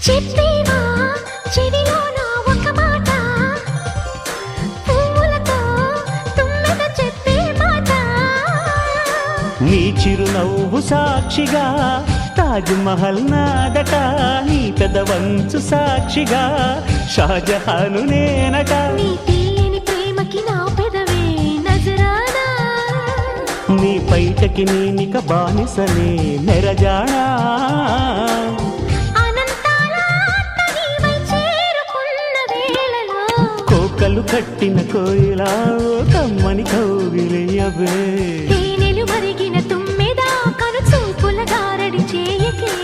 చెప్పేవా చెవిలోన ఒక మాట, పువ్వులతో తుమ్మెద చెప్పే మాట. నీ చిరునవ్వు సాక్షిగా తాజ్ మహల్ నాదట, నీ పెదవంచు సాక్షిగా షాజహాను నేనట. నీ తీయని ప్రేమకి నా పెదవే నజరానా, నీ పైటకి నేనిక బానిసనే నెరజానా. అనంతాల ఆత్మ నీవై చేరుకున్న వేళలో, కోకలు కట్టిన కోయిలా ఓ కమ్మని కౌగిలియవే. తేనెలు మరిగిన తుమ్మెద కను చూపుల గారడి చేయకే.